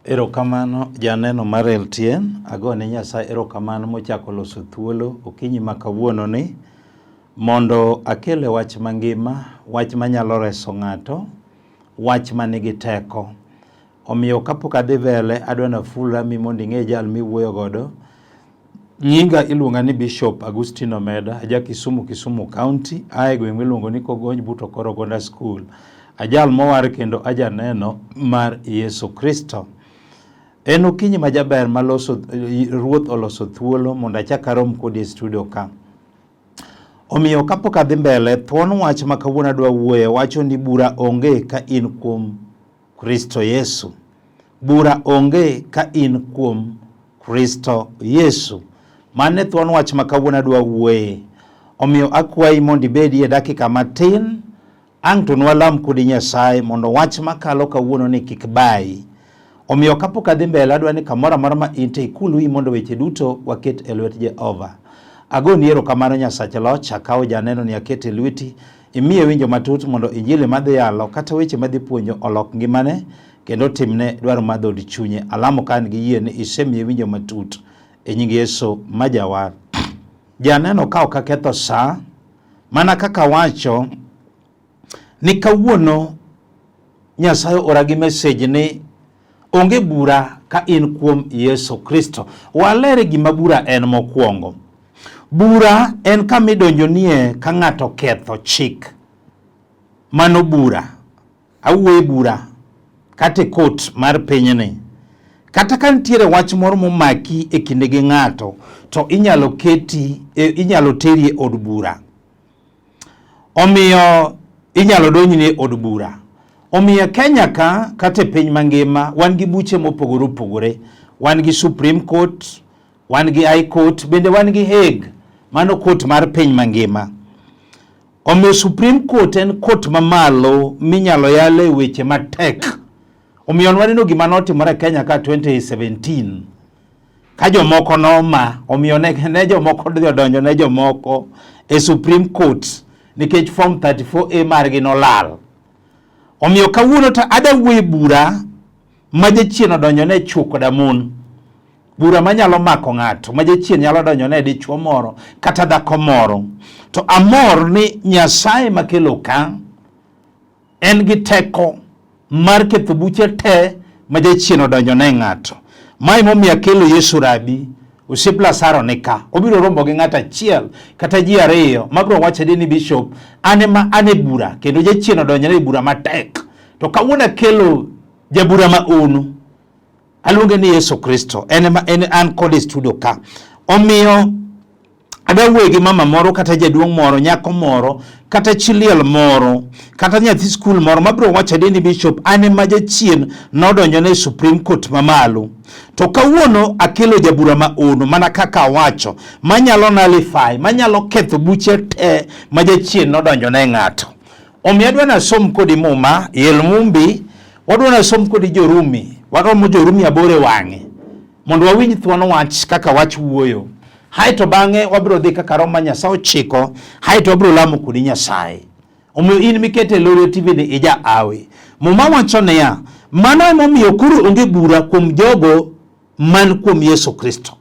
Erokamano janeno mar LTN, agone Nyasaye erokamano mochako loso thuolo okinyi ma kawuono ni mondo akele wach mangima, wach manyalo reso ng'ato, wach manigi teko. Omiyo kapok adhi mbele adwa nafula mi mondo ing'e jal miwuoyo godo. Nyinga iluonga ni Bishop Agustino Omedo, aja Kisumu County, ae gweng' miluongo ni Kogony buto Koro Gonda School. Ajal mowar kendo aja neno mar Yesu Kristo. En okinyi majaber maloso ruoth oloso thuolo mondo achak arom kodi e studio ka. Omiyo kapok adhi mbele, thuon wach ma kawuono adwa wuoye wacho ni bura onge ka in kuom Kristo Yesu. Bura onge ka in kuom Kristo Yesu. Mane thuon wach ma kawuono adwa wuoye. Omiyo akwayi mondo ibedi e dakika matin, ang' to nwalam kodi Nyasaye mondo wach makalo kawuono ni kik bayi. Omiyo kapok adhi mbele adwa ni kamoro amora ma inte ikulu mondo weche duto waket e lwet Jehova. Agoni erokamano Nyasach loch, akawo janeno ni aket e lweti, imiye winjo matut mondo Injili madhi yalo kata weche madhi puonjo olok ngimane kendo timne dwaro mar dhod chunye. Alamo kan gi yie ni isemiye winjo matut e nying Yesu majawar. Janeno ka ok aketho saa, mana kaka wacho ni kawuono Nyasaye ora gi message ni onge bura ka in kuom Yesu Kristo. Walere gima bura en mokwongo. Bura en kama idonjonie ka ng'ato ketho chik. Mano bura. Awuoye bura kata kot mar pinyni. Kata ka nitiere wach moro momaki e kinde gi ng'ato, to inyalo teri e od bura. Omiyo inyalo donjni e od bura. Omiyo Kenya ka kata piny mangima wan gi buche mopogore opogore. Wan gi Supreme Court, wan gi High Court, bende wan gi Hague, mano court mar piny mangima. Omiyo Supreme Court en court mamalo minyalo yale weche matek. Omiyo waneno gima notimore Kenya ka 2017. Ka jomoko noma, omiyo ne jomoko donjo ne jomoko e Supreme Court nikech form 34A margi nolal. Omiyo kawuono ta adawuoye bura ma jachien odonjo ne chuo koda mon. Bura manyalo mako ng'ato, ma jachien nyalo donjo ne dichuo moro kata dhako moro. To amor ni Nyasaye makelo ka en gi teko mar ketho buche te ma jachien odonjo ne ng'ato. Mae momiyo akelo Yesu Rabi, osiep Lazaro nika. Obiro rombo gi ng'ato achiel kata ji ariyo mabiro wacho ni Bishop ane bura kendo jachien odonjo ne bura matek. To kawuono akelo jabura ma unu. Aluonge ni Yesu Kristo. En an kod studio ka. Omiyo adawuoye gi mama moro kata jaduong' moro, nyako moro, kata chiliel moro, kata nyathi skul moro mabiro wacho ni Bishop ane ma jachien nodonjo ne Supreme Court mamalo. To kawuono akelo jabura ma unu mana kaka wacho, manyalo nullify, manyalo ketho buche te ma jachien nodonjo ne ng'ato. Omiyo adwa nasom kodi muma, Mumbi, wadwa nasom kodi Jo-Rumi, waromo Jo-Rumi 8 wang'e, mondo wawinj thuon wach kaka wach wuoyo. Haito bang'e wabiro dhi kaka Roma Nyasaye ochiko, haito wabiro lamo kodi Nyasaye. Omiyo in mikete Lolwe TV ni ija awe. Muma wacho niya, mano emomiyo koro onge bura kuom jogo man kuom Yesu Kristo.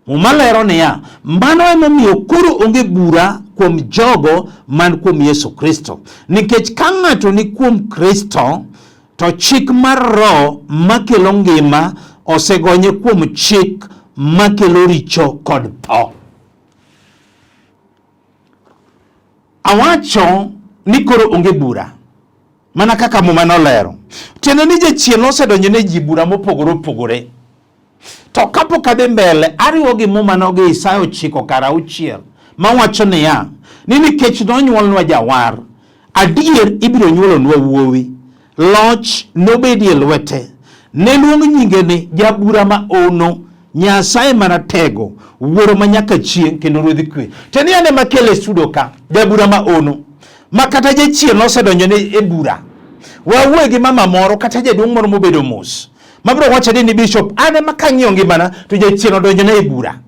Muma lero niya, mano emomiyo koro onge bura kuom jogo man kuom Yesu Kristo. Nikech ka ng'ato ni kuom Kristo, to chik mar Roho makelo ngima osegonye kuom chik makelo richo kod tho. Awacho ni koro onge bura, mana kaka muma nolero. Tiende ni jachien osedonjo ne ji bura mopogore opogore. To kapok adhi mbele, ariwo gi muma no gi Isaya 9:6 mawacho niya, ni nikech nonyuolnwa jawar, adier ibiro nyuolonwa wuowi, loch nobedie lwete, ne luong nyinge ni jabura ma ono, Nyasaye maratego, wuoro manyaka chieng' kendo ruodh kwe. Teni ane makele studio ka, jabura ma ono, makata jachien osedonjo ne e bura. Wawuoye gi mama moro kata jaduong' moro mobedo mos, mabiro wacho ni Bishop ane makang'iyo ngimana to jachien odonjo ne e bura.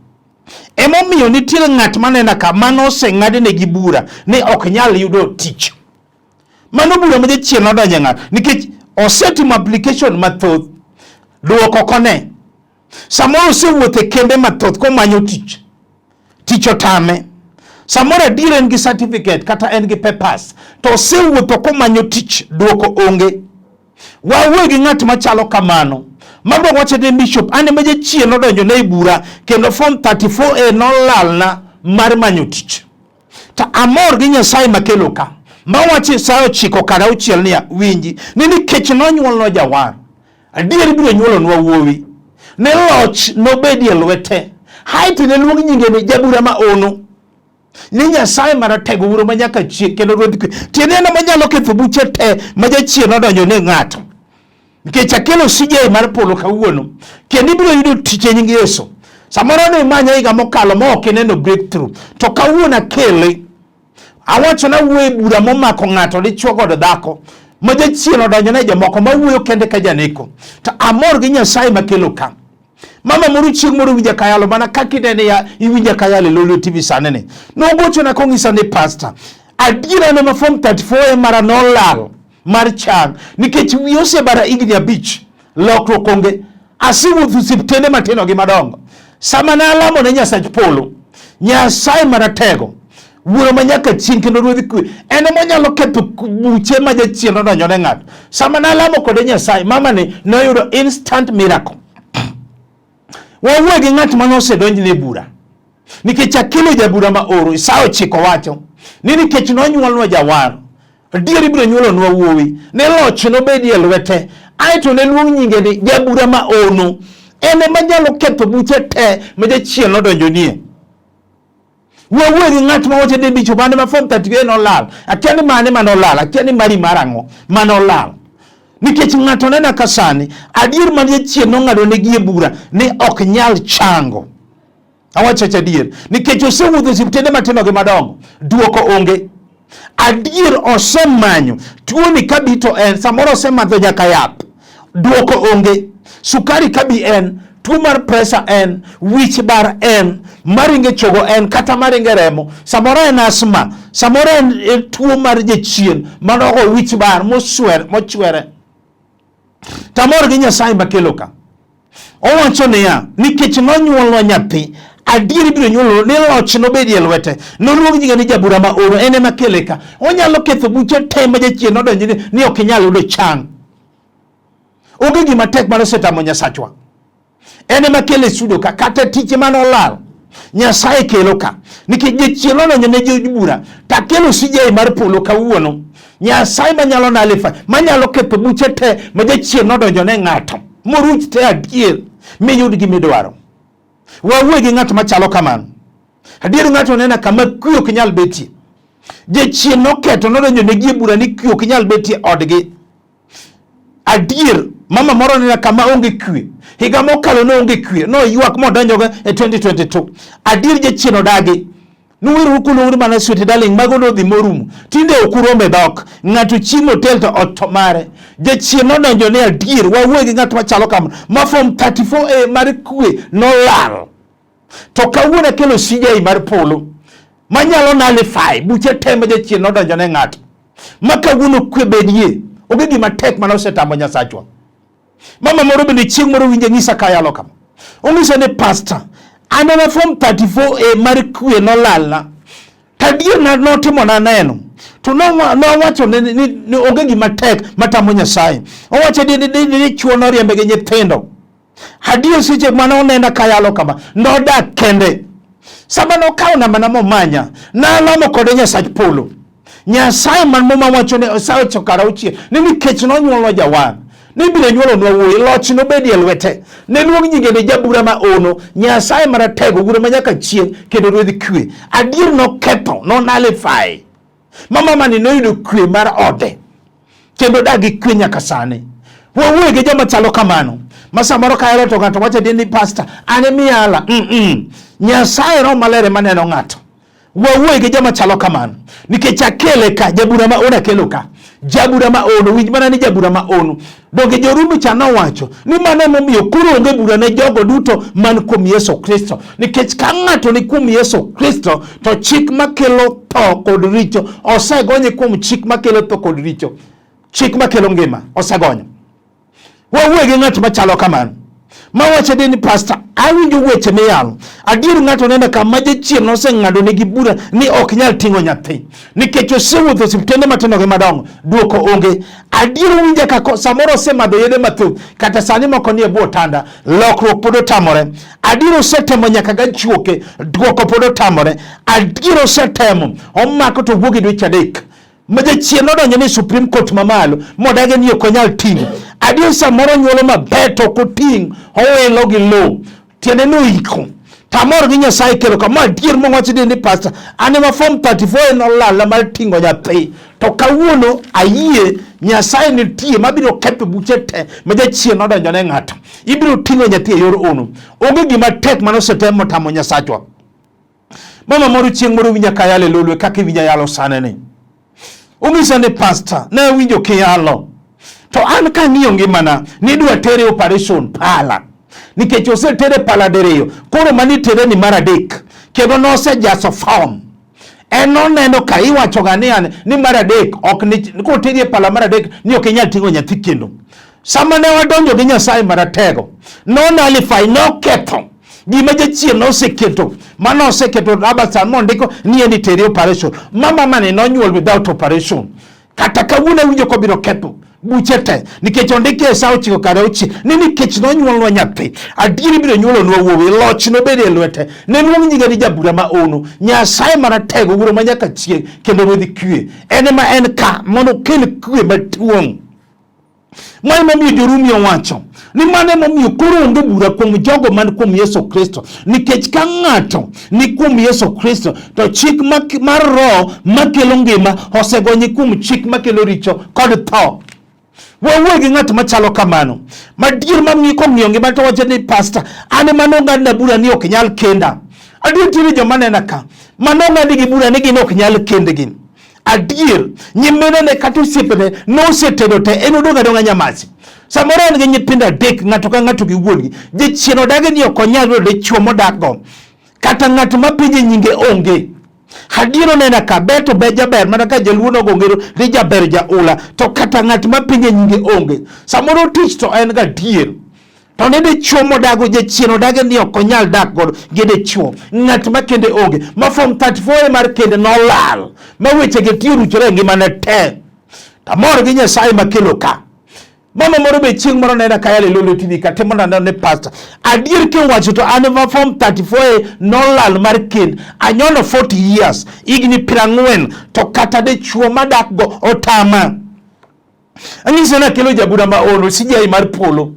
Emomiyo nitiere ng'at manena ka mano oseng'adne gi bura ni ok nyal yudo tich. Mano bura ma jachien odonjo ng'ato nikech osetimo application mathoth duoko kone. Samoro osewuothe kembe mathoth komanyo tich. Tich otame. Samoro adier en gi certificate kata en gi papers. To osewuotho komanyo tich, duoko onge. Wawuoyo gi ng'at machalo kamano. Mabro wacho ne bishop, ane meje chien nodonjo ne bura, kendo form 34A nolalna mar manyo tich. Ta amor gi Nyasaye makelo ka. Mawachi sayo chiko kada uchiel niya, winji. Nini kech nonyuol no jawar. Adier biro nyuolo nwa wuowi. Ne loch nobedi e lwete. Haiti ne luong nyinge ni jabura maono. Ni Nyasaye maratego uro manyaka chie kendo ruodhi kwe. Tiene na manyalo ketho buche te maja chie nodonjo ne ng'ato. Nikech akelo sije mar polo kawuono. Kendo ibiro yudo tich e nying Yesu. Samoro ne manya higa mokalo ma ok ineno breakthrough. To kawuono akele. Awacho na wuoyo bura momako ng'ato dichuo kod dhako. Maja chien odonjo ne jomoko mawuoyo kende ka janeko. To amor gi Nyasaye makelo ka. Mama moro chieng' moro winja kayalo mana kakidene ya iwinja kayalo Lolwe TV sanene. No gocho na kongisa ne pastor. Adira ne ma form 34 mara nolal mar chang. Nikech wiose bara igni abich. Lokro konge. Asiwuotho siptende matino gi madongo. Sama na alamo ne Nyasaye polo. Nyasaye maratego. Wuoro manyaka chien kendo ruodhi kwe. Ene manyalo ketho buche maja chien odonjo ne ng'ato. Sama na alamo kode Nyasaye, mama ne noyudo instant miracle. Wawuoyo gi ng'at mane osedonj ne bura. Nikech akelo jabura ma oro, Isaya chiko wacho. Ni nikech nonyuolnwa jawar. Adier ibiro nyuolonwa wuowi. Ne loch nobedi e lwete. Aeto ne luong nyinge ni jabura ma ono. Ene manyalo ketho buche te maja chien nodonjo nie. Wawuoyo gi ng'at ma wacho ne bicho bande ma form 38 nolal. Akia ni mane manolal, akia ni mari marango manolal. Nikech ng'ato nena kasani, adier manie chien nong'ado ne gie bura ni ok nyal chango. Awacho adier, nikech osewuotho siptende matino gi madongo, duoko onge. Adier osemanyo, tuo ni kabito en, samoro osemadho nyaka yath, duoko onge. Sukari kabi en, tuo mar pressure en, wich bar en, maringe chogo en, kata maringe remo, samoro en asma, samoro en tuo mar jachien, manogo wich bar mochwere. Tamor gi Nyasaye makelo ka. Owacho niya, nikech nonyuolnwa nyathi, adier ibiro nyuolo ni loch nobedi e lwete. Noluong nyinge ni jabura ma oro, ene makele ka. Onyalo ketho buche te maja chien nodonjo ni ok inyal yudo chang. Onge gima tek mar osetamo Nyasachwa. Ene makele sudo ka, kata tich manolal. Nyasaye kelo ka. Nikech jachien nodonjo ne jobura, takelo sije mar polo kawuono. Nyasaye manyalo nalifa, manyalo ketho buche te maja chien nodonjo ne ng'ato. Moruch te adier, miyud gimidwaro. Wawuoyo gi ng'at machalo kamano. Adier ng'ato nena kama kwe ok nyal betie. Jachien noketo nodonjo ne gie bura ni kwe ok nyal betie odgi. Adier mama moro nena kama onge kwe. Higa mokalo no onge kwe. No yuak modonjo e 2022. Adier jachien odagi. Nuwiru kuno mana sweet darling mago no dhi morumo. Tinde okurombe dok. Ng'ato chiemo hotel to otomare. Jachien nodonjo ne adier. Wawuoyo gi ng'at machalo kamano. Ma form 34A mar kwe nolal. To kawuono kelo sije mar polo. Manyalo nalify buche tembe jachien nodonjo ne ng'ato. Ma kawuono kwe bedie. Onge gima tek mane osetamo Nyasachwa. Mama moro bende chieng' moro winje ng'isa kayalo kama. Ong'isa ne pastor. Anena form 34A mar kwe nolalna. Tadier na notimo na neno. To no wacho ni onge gima tek matamo Nyasaye. Owacho ni chuo noriembe gi nyithindo. Hadiyo siche mana onenda kayalo kama. Nodak kende. Sama nokawo na mana momanya. Na alamo kode Nyasach polo. Nyasaye man moma wacho ni osawo chokara uchie. Ni nikech nonyuolnwa jawar. Ni biro nyuolonwa wuoyi, loch nobedi e lwete. Ne luong nyinge ni jabura ma ono. Nyasaye maratego, bura manyaka chien kendo ruodhi kwe. Adier noketho, no nullify. Mama mani noyudo kwe mar ode. Kendo dagi kwe nyaka sane. Wawuoyo gi joma chalo kamano. Masa moro kaelo to ng'ato wacho ni pastor, ane miyala. Nyasaye Roho Maler maneno ng'ato. Wawuoyo gi joma chalo kamano. Nikech akele ka, jabura ma ono kelo ka. Jabura ma ono, winj mana ni jabura ma ono. Donge Jo-Rumi cha nowacho ni mano emomiyo koro onge bura ne jogo duto man kuom Yesu Kristo. Nikech ka ng'ato ni kuom Yesu Kristo, to chik makelo tho kod richo osegonye kuom chik makelo tho kod richo. Chik makelo ngima osegonyo. wawegi ng'at machalo kamano mawacho ni pastor awinjo weche miyalo adier ng'ato nenda kama jachien oseng'ado negi bura ni ok nyal ting'o nyathi nikech osewuotho osiptende matindo gi madongo duoko onge. Adier winja ka samoro osemadho yedhe mathoth kata sani moko nie bwo tanda lokruok pod otamore. Adier osetemo nyaka gachuoke duoko pod otamore. Adier osetemo omako to wuogi dweche adek majachien odonjo ni Supreme Court mamalo modage ni ok onyal ting'o. Adier samoro nyuolo maber to koting' owelo gi lo tiende no iko tamor gi Nyasaye kelo kama adier mwacho ni pastor anema form 34 en olala mar ting'o nyathi to kawuono ayie Nyasaye nitie mabiro ketho buche te majachien odonjo ne ng'ato ibiro ting'o nyathi e yor ono. Onge gima tek manosetemo tamo Nyasachwa. Mama moro chieng' moro winya kayale Lolwe kaka winya yalo sanene ungisa ne pastor na winjo kiyalo to an ka ng'iyo ngimana ni dwa tere operation pala nikech osetere pala diriyo koro mani tere ni mar adek kendo nosejaso form en oneno ka iwacho ganiane ni mar adek ok ni kotere pala mar adek ni ok inyal ting'o nyathi kendo. Sama ne wadonjo gi Nyasaye maratego no nullify no ketho gima jachien oseketo mano oseketo Rabasan mondiko ni eni tere operation mama mane nonyuol without operation kata kawuono winjo ko biro ketho buche te nikech ondike e sao chiko kare uchi ni nikech nonyuolwa nyathi adieri biro nyuolonwa wuowi loch nobede e lwete ne luong nyinge ni jabura ma ono Nyasaye maratego wuro manyaka chieng' kendo ruodhi kwe en ema en ka mondo kel kwe maduong'. Mano momiyo Jo-Rumi owacho ni mano momiyo koro onge bura kuom jogo man kuom Yesu Kristo nikech ka ng'ato ni kuom Yesu Kristo to chik mar roho makelo ngima osegonye kuom chik makelo richo kod tho. Wawegi ng'at machalo kamano madier mamiyo kong'iyo ngima to wacho ni pastor ane mano ng'adna bura ni ok nyal kenda. Adier tiere joma nena ka mano ng'adgi bura ni gin ok nyal kendgi. Adier nyimene ne kata osiepene nosetedo te en odong' adong'a nyamasi. Samoro en gi nyithindo adek ng'ato ka ng'ato gi wuongi jachien odage ni ok onyal yudo dichuo modakgo kata ng'at mapinje nyinge onge. Adiero nena ka beto be jaber mana ka jaluo nogongero ni jaber jaula to kata ng'at mapinje nyinge onge. Samoro tich to en ga dier to ne dichuo modago jachien odage ni ok onyal dak godo gi dichuo ng'at makende onge ma form 34 mar kende nolal ma weche ge tiyo ruchore ngimane te tamor gi Nyasaye makelo ka. Mama moro be chieng' moro nena kayale Lolwe TV katemo nando ne pastor adier ke wacho to aneva form 34 nolal mar kend anyono 40 years igni 40 to kata dichuo madak go otama. Anyise na kelo jabura ma ono sijai mar polo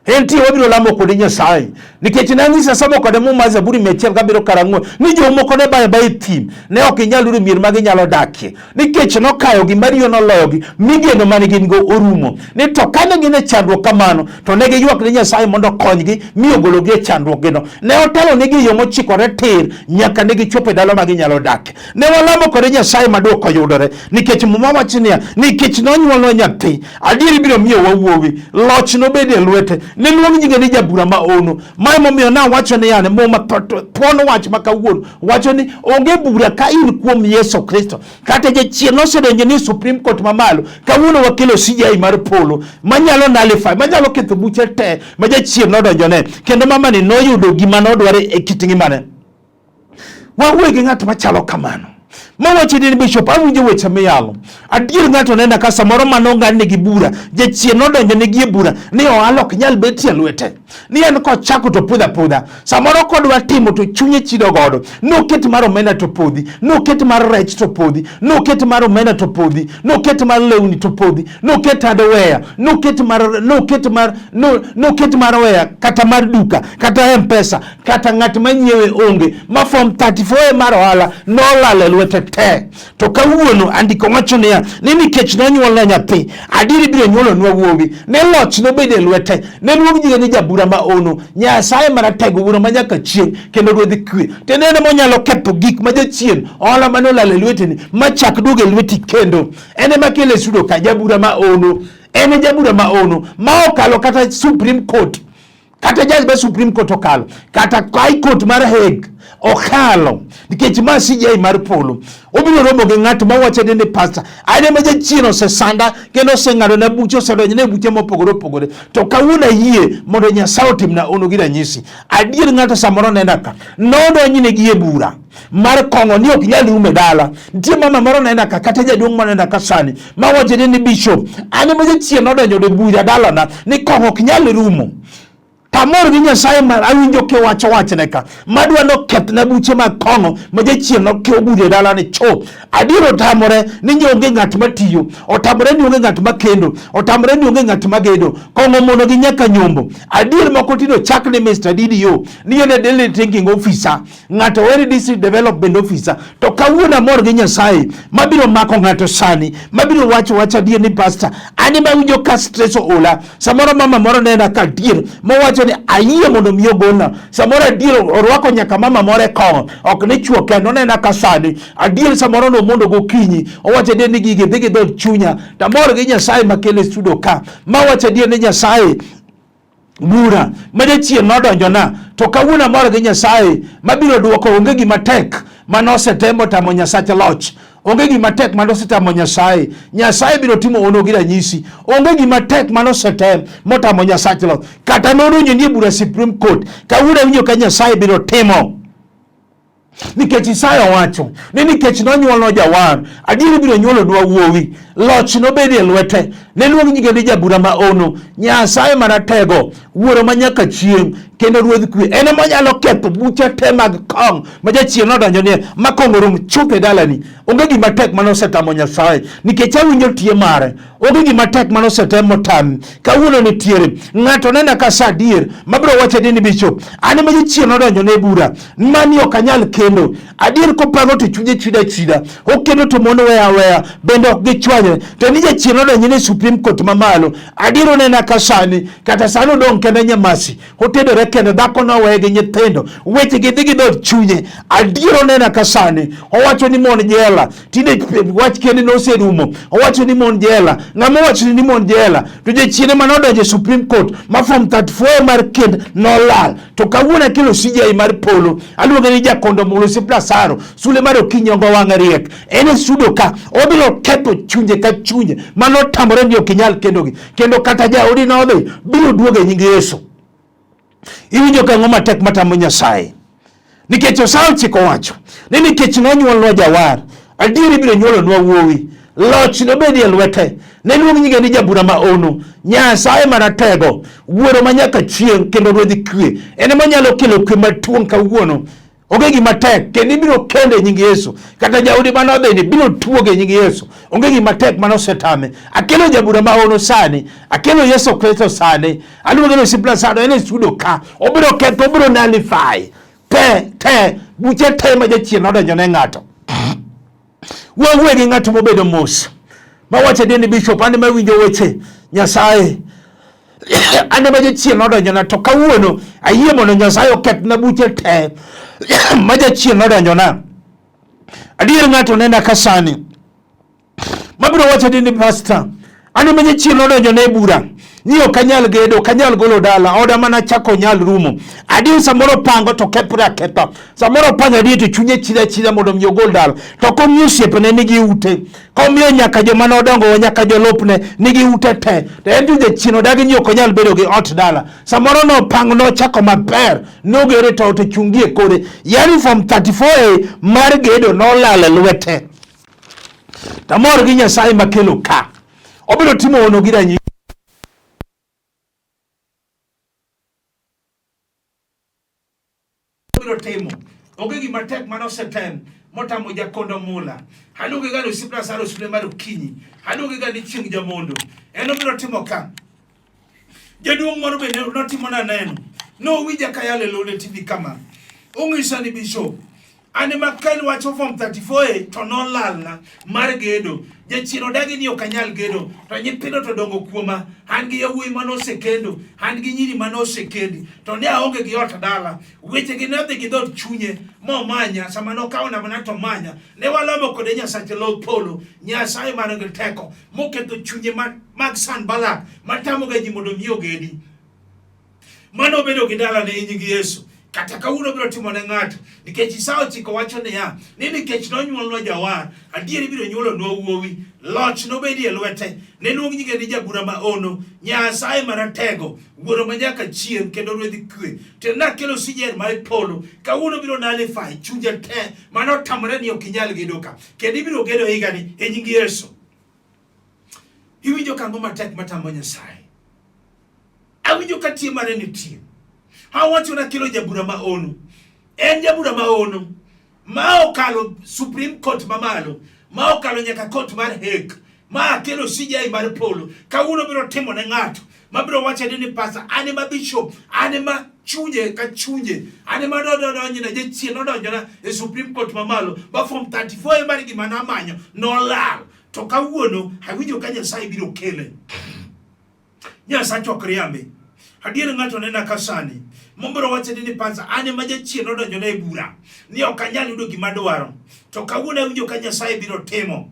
enti wabiro lamo kode Nyasaye nikech nang'isa somo kode muma Zaburi 114 ni jomoko ne baye thim ne ok inyal yudo mier magi nyalo dakie nikech nokayo gi mariyo noloyo gi migeno mane gin go orumo ni to kane gin e chandruok kamano to ne giywak ne Nyasaye mondo konygi mi ogologi e chandruok gino ne otelo negi yo mochikore tir nyaka ne gichopo e dalo magi nyalo dakie. Ne walamo kode Nyasaye maduoko yudore nikech muma wacho niya nikech nonyuolwa nyathi adieri biro miyo wawuowi loch nobede e lwete ne luong nyinge ni jabura ma ono. Mae momiyo na wacho ni yane moma thuon wach makawuono wacho ni onge bura ka in kuom Yesu Kristo kata jachien osedonjo ni Supreme Court mamalo kawuono wakelo CJI mar polo manyalo nullify manyalo ketho buche te ma jachien nodonjo ne kendo mama ni noyudo gima nodware e kit ngimane. Wawegi ng'at machalo kamano mawacho ni bishop awinjo weche miyalo adier ng'ato nena ka samoro manong'ad negi bura jachien nodonjo negi e bura ni ohala ok nyal betie lwete ni en kochako to pudha samoro kodwa timo to chunye chido godo noket mar omena to podhi noket mar rech to podhi noket mar omena to podhi noket mar lewni to podhi noket hardware noket mar weya kata mar duka kata M-Pesa kata ng'at manyiewe onge ma form 34 mar ohala nolale lwete te to kawuono andiko wacho niya ni nikech nonyuolna nyathi adieri biro nyuolonwa wuowi ne loch nobede e lwete ne luong nyinge ni jabura ma ono Nyasaye maratego wuro manyaka chieng' kendo ruodhi kwe tenene monyalo ketho gik ma jachien ohala manolale lweteni machak duoge lweti kendo ene makele sudo ka jabura ma ono ene jabura ma ono ma okalo kata Supreme Court kata judge ba Supreme Court okalo kata High Court mar Hague okalo nikech masije mar polo obiro romo gi ng'at ma wacho ni pastor ane ma jachien se sanda kendo seng'ado na buche osedonjo ne buche mopogore opogore to kawuono yie mondo Nyasaye otimna ono gi ranyisi adier ng'ato samoro nenda ka nodonjne gi e bura mar kongo ni ok nyal rume dala nitie mama moro nenda ka kata jaduong' ma nenda ka sani ma wacho ni bishop ane ma jachien odonjo ne bura dala na ni kongo ok nyal rumo tamor gi Nyasaye mar awinjo ke wachne ka madwa no keth na buche mag kongo ma jachien no ke obude dala ni cho adiro tamore ni nyonge ng'at matiyo otamore ni onge ng'at makendo otamore ni onge ng'at magedo kongo mono gi nyaka nyombo adir moko tino chak ni Mr. DDO ni yone daily thinking officer ng'ato weri district development officer to kawuono amor gi Nyasaye mabiro mako ng'ato sani mabiro wacho adier ni pastor ani mawinjo ka stress ola samoro mama moro nena ka dier mo wacho ni ayie mondo miyo gona samoro adier orwako nyaka mama more kongo ok ni chuo kendo nena ka sani adier samoro no mondo gokinyi owacho ni gige dhigi dol chunya tamor gi Nyasaye makele studio ka ma wacho ni Nyasaye bura ma jachien nodonjo na to kawuono amor gi Nyasaye mabiro duoko onge gima tek manosetemo tamo Nyasache loch onge gima tek manosetamo Nyasaye biro timo ono gi ranyisi onge gima tek manosetem motamo Nyasache loch kata nodonjo ni bura Supreme Court kawuono winjo ka Nyasaye biro timo nikech Isaya wacho ni nikech nonyuolno jawar adier biro nyuolonwa wuowi loch nobedi e lwete ne luong nyinge ni jabura ma ono Nyasaye maratego wuoro manyaka chieng kendo ruodh kwe ene manyalo ketho buche te mag kong ma jachien nodonjo ni makongo rum chupe dalani onge gima tek manosetamo Nyasaye nikech awinjo tie mare onge gima tek manosetemo tam kawuono nitiere ng'ato nena ka sa adier mabiro wacho ni bishop ane ma jachien nodonjo ne bura mani ok anyal kendo adier kopango to chunye chida okendo to mono weya bende ok gichwanyre to ni jachien nodonjo ne Supreme Court mamalo adier nena ka sani kata sano dong kende nyamasi otedore kendo dhako no wege nyithindo weche gi dhigi dod chunye adier nena ka sani owacho ni mon jela tinde wach kende no serumo owacho ni mon jela ng'ama wacho ni mon jela to jachien manodonjo Supreme Court ma from 34 mar kend nolal to kawuono kilo CJ mar polo aluonge ni jakondo mulo siplasaro sule mar okinyongo wang'e riek ene sudo ka obiro ketho chunje ka chunje manotamore ni okinyal kendo kata jaodi nodhi biro duoge nying Yesu iwinjo ka ng'oma tek matamo Nyasaye nikech osao chiko wacho ni nikech nonyuolnwa jawar adier biro nyuolonwa wuowi loch nobedi e lwete ne luong nyinge ni jabura ma ono Nyasaye maratego wuoro manyaka chieng kendo ruodh kwe ene manyalo kelo kwe matuong kawuono onge gima tek kendo ibiro kende nying Yesu kata jaudi manodhi biro tuoge nying Yesu onge gima tek manosetame akelo jabura ma ono sani akelo Yesu Kristo sani aluonge ni simpla sado ene studio ka obiro ketho obiro nullify te buche te ma jachien nodonjo ne ng'ato wawe gi ng'ato mobedo mos ma wacho ni bishop ane mawinjo weche Nyasaye ane ma jachien nodonjo na to kawuono ayie mondo Nyasaye oketh na buche te ma jachien nodonjo na adier ng'ato nena ka sani mabiro wacho ni pastor ane ma jachien nodonjo ne bura ni ok anyal gedo ok anyal golo dala oda mana chako nyal rumo adier samoro pango to kepra kepa samoro pango adier to chunye chida mondo miyo gol dala to komyosiepe ne nigi ute komiyo nyaka joma nodongo nyaka jolopne nigi ute te to en tuje chino dagi ni ok anyal bedo gi ot dala samoro no pango no chako maber nogere to chungie kode yani from 34A mar gedo no lala lwete tamor gi Nyasaye makelo ka obiro timo ono gi ranyi temo onge gima tek manosetem motamo jakondo mula haluonge ga no sipra saro sule mar okinyi haluonge ga ni chieng jamondo eno biro timo ka jaduong' moro bende notimo na neno no wija kayale lole TV kama ong'isa ni bishop ane makel wacho from 34A to nolalna mar gedo jachien odagi ni ok anyal gedo to nyithindo to dongo kuoma an gi yawuoyi manosekendo an gi nyiri manosekendi to ne aonge gi ot dala weche gi ne dhi gi dhod chunye momanya sama nokawo namana to manya ne walomo kode Nyasache lo polo Nyasaye man gi teko moketho chunye mag Sanbalak matamo ga ji mondo miyo gedi mano bedo gi dala ne nying Yesu kata kawuono biro timo ne ng'ato nikech Isaya 9 wacho niya ni nikech nonyuolnwa jawar adieri biro nyuolonwa wuowi loch nobedi e lwete ne luong nyinge ni jabura maono Nyasaye maratego wuoro manyaka chien kendo ruodh kwe to nakelo sijer mar polo kawuono biro nale fai chunje te mano tamore ni ok inyal gedo ka kendo ibiro gedo higani e nying Yesu. Iwinjo kango matek matamo Nyasaye. Awinjo ka tie mare nitie. Hawacho na kelo jabura maono. En jabura maono ma okalo Supreme Court mamalo, ma okalo nyaka court mar Hague, ma kelo CJI mar polo. Kawuono biro timo ne ng'ato ma biro wacho ni pastor, ane ma bishop, ane ma chunje ka chunje, ane ma donjo na jechien donjo na e Supreme Court mamalo, ba form 34 mari gima na manyo no lal. To kawuono awinjo ka Nyasaye biro kele. Nyasaye chokriambe. Adier ng'ato nena kasani mombro wache ni pastor, ane ma jachien donjo na e bura ni ok anyal yudo gima dwaro. To kawuono awinjo ka Nyasaye biro timo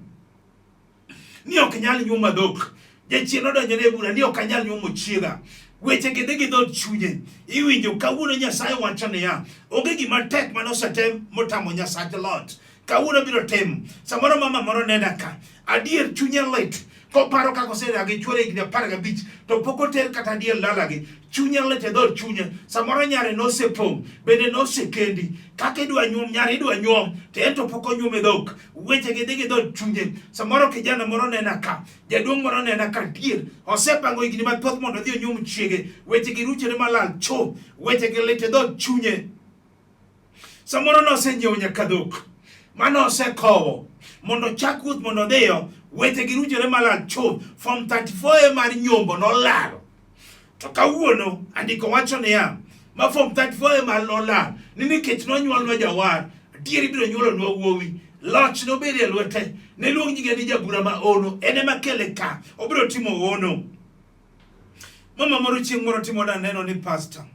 ni ok nyal nyuma dhok. Jachien donjo na e bura ni ok anyal nyumo chiega. Weche gidhi gi dhod chunye. Iwinjo kawuono Nyasaye wacho niya onge gima tek manosetem motamo Nyasaye lot. Kawuono biro timo. Samoro mama moro nena ka adier chunye lit koparo kako sera gi chwore igni 15 to poko ter kata adier lalagi chunye lit e dhod chunye. Samoro nyare no sepong bende no sekendi kake dwa nyuom nyare dwa nyuom to ento poko nyuom e dhok. Weche gidhi gi dhod chunye. Samoro kijana moro nena ka jaduong' moro nena ka dier osepango igni mathoth mondo dhi nyuom chiege. Weche gi ruchore malal cho. Weche gi lit e dhod chunye. Samoro no senyewo nyaka dhok mano se kowo mondo chak wuoth mondo dhiyo. Weche gi ruchore malal cho. Form 34 mar nyombo no lal. To kawuono andiko wacho niya ma form 34 mar no lal ni nikech nonyuolnwa jawar adieri biro nyuolonwa wuowi loch nobedi e lwete ne luong nyinge ni jabura maono ene makele ka obiro timo ono. Mama moro chieng' moro timo da neno ni pastor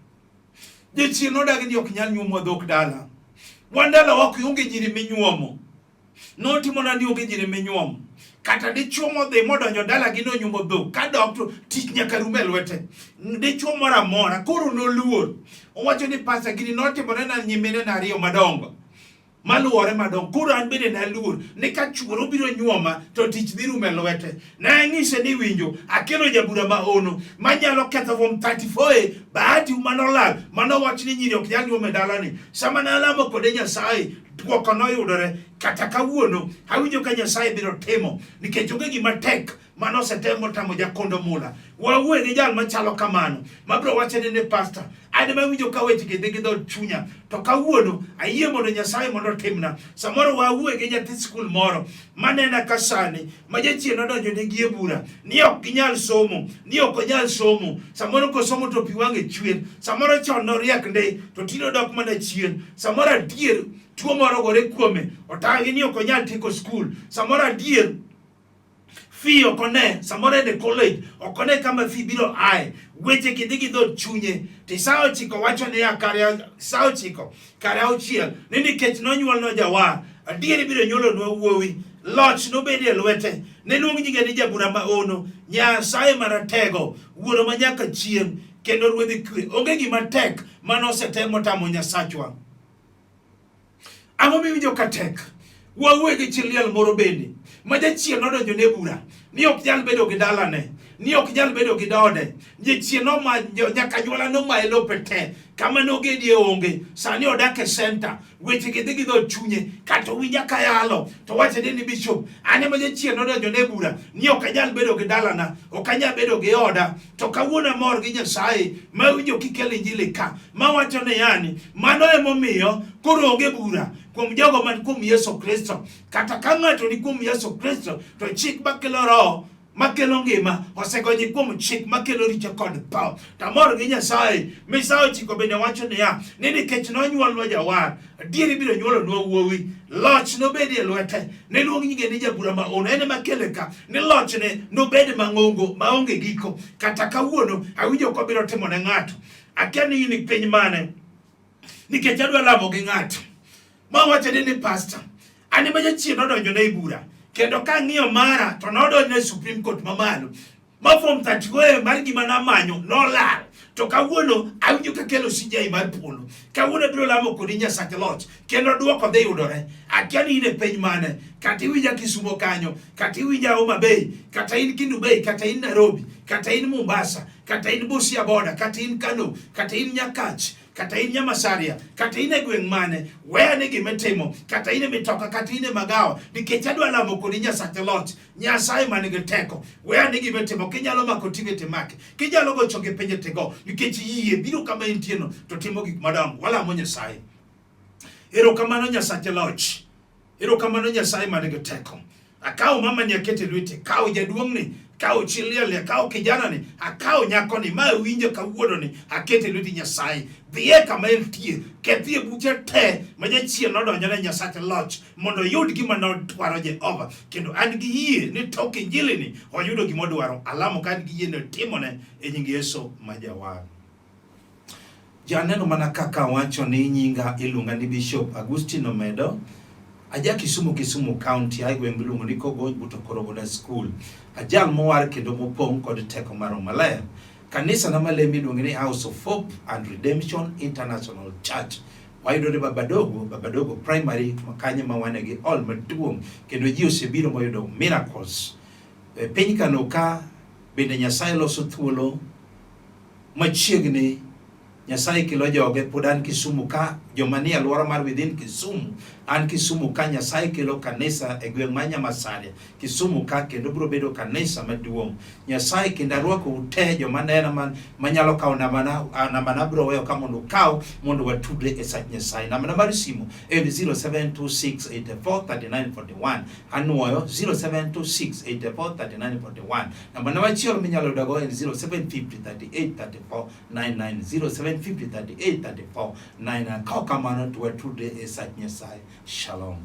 jachien nodagi ni ok nyal nyuomwa dhok dala. Wandala wako yunge nyiri minyuomo. No timo na ni yunge nyiri minyuomo. Kata dichuo modhi modonjo dala gi no nyumo dhok ka doctor tich nyaka rume e lwete. Dichuo moro amora koro noluor. Owacho ni pastor gini notimore na nyimine na ariyo madongo. Maluore madongo. Koro an bende naluor ni ka chuoro biro nyuoma to tich dhi rume e lwete. Na ng'ise ni winjo akelo jabura maono manyalo ketho form 34 bahati manolal manowach ni nyiri ok nyal nyuome dalani. Sama nalamo kode Nyasaye dwoko noyudore. Kata kawuono awinjo ka Nyasaye biro timo nikech onge gima tek manosetemo tamo jakondo mula. Wawuoye gi jal machalo kamano mabiro wacho ni pastor ane mawinjo ka weche gidhi gi dhod chunya to kawuono ayie mondo Nyasaye mondo timna. Samoro wawuoye gi nyathi skul moro manena kasani ma jachien odonjo ne gi e bura ni ok ginyal somo ni ok onyal somo. Samoro kosomo to pi wang'e chuen. Samoro chon noriek nde to tino dok mana chien. Samoro adier tuo moro gore kuome otangi ni ok onyal tiko skul. Samoro adier fi okone samoro de college okone kama fi biro ae. Weche gidhi gi dhod chunye. Ti Isaya 9 wacho ni ya Isaya 9 kare auchiel ni nikech nonyuolnwa jawar adieri biro nyuolonwa wuowi loch nobedi e lwete ne luong nyinge ni jabura maono Nyasaye maratego wuoro manyaka chien kendo ruodh kwe. Onge gima tek manosetemo tamo Nyasachwa. Ang'o miwinjo ka tek? Wawuoye gi chiliel moro bende ma jachien nodonjo ne bura ni ok nyal bedo gi dalane ni ok nyal bedo gi dode. Jachien nyaka nyuola nomaye lope te kama nogedie onge. Sani odak e center. Weche gidhi gi dhod chunye kata winja ka yalo to wache ni bishop ane ma jachien nodonjo ne bura ni ok anyal bedo gi dalana ok anyal bedo gi oda. To kawuono mor gi Nyasaye ma winjo kikelo Injili ka ma wacho ni yani mano emomiyo koro onge bura kuom jogo man kuom Yesu Kristo. Kata ka ng'ato ni kuom Yesu Kristo to chik makelo roho makelo ngima osegonyi kuom chik makelo richo kod paw. Tamor gi Nyasaye. Isaya 9 bende wacho niya ni nikech nonyuolnwa jawar adieri biro nyuolonwa wuowi loch nobedi e lwete ne luong nyinge ni jabura maono ene makele ka ni lochne nobedi mang'ongo maonge giko. Kata kawuono awinjo ko biro timo ne ng'ato. Akia ni in piny mane nikech adwa lamo gi ng'ato ma wacho ni pastor ane ma jachien odonjo ne bura kendo ka ng'iyo mara to nodonjo ne Supreme Court mamalo ma form 34 mar gima namanyo nolal to kawuono awinjo ka kelo sijai mar polo kawuono biro lamo kodi Nyasaye loch kendo duoko dhi yudore akia ni ine piny mane kata iwinja Kisumo kanyo kata iwinja Homa Bay kata in Kendu Bay kata in Nairobi kata in Mombasa kata in Busia Boda kata in Kano kata in Nyakach kata in Nyamasaria kata in gweng mane wea ni gimetimo kata in mitoka kata in magawa nikech adwa lamo kodi Nyasaye loch Nyasaye manigi teko wea ni gimetimo kinyalo mako tingete make kinyalo gocho gi penje tego nikech yie biro kama intieno to timo gik madongo walamo Nyasaye. Erokamano Nyasaye loch, erokamano Nyasaye manigi teko. Akawo mama ni akete lwete, kawo jaduong' ni, kawo chiliele, kawo kijana ni, akawo nyako ni, ma winjo kawuono ni, akete lwete Nyasaye. Dhiye kama entie, kedhie buche te, ma jachien nodonjone Nyasaye loch, mondo yud gima nodwaro Jehova. Kendo an gi yie ni tok Injili ni, oyudo gima odwaro. Alamo ka an gi yie ni timone e nying Yesu ma Jawar. Janeno mana kaka wacho ni nyinga iluonga ni Bishop Agustino Omedo. Aja Kisumu County, aigweng' miluongo ni Kogony buto Korogoda School. Ajal mowar kendo mopong' kod teko mar MALER. Kanisa na male miluongo ni House of Hope and Redemption International Church. Wayudore Babadogo Primary makanye mawane gi all maduong' kendo ji osebiro moyudo miracles. Piny Kano ka bende Nyasaye loso thuolo machiegni Nyasaye kilo joge pod an Kisumu ka joma ni alwora mar within Kisumu an Kisumu ka Nyasaye kilo kanisa e gweng' ma Nyamasaria Kisumu ka kendo biro bedo kanisa maduong' Nyasaye kendo arwako ute joma nena manyalo kawo namana biro weyo ka mondo kaw mondo watudre e sach Nyasaye. Namana mar simu en 0726843941 anuoyo 0726843941 namana machielo minyalo yudago en 0750383499 0750383499 kaw kamano to watudre e sach Nyasaye. Shalom.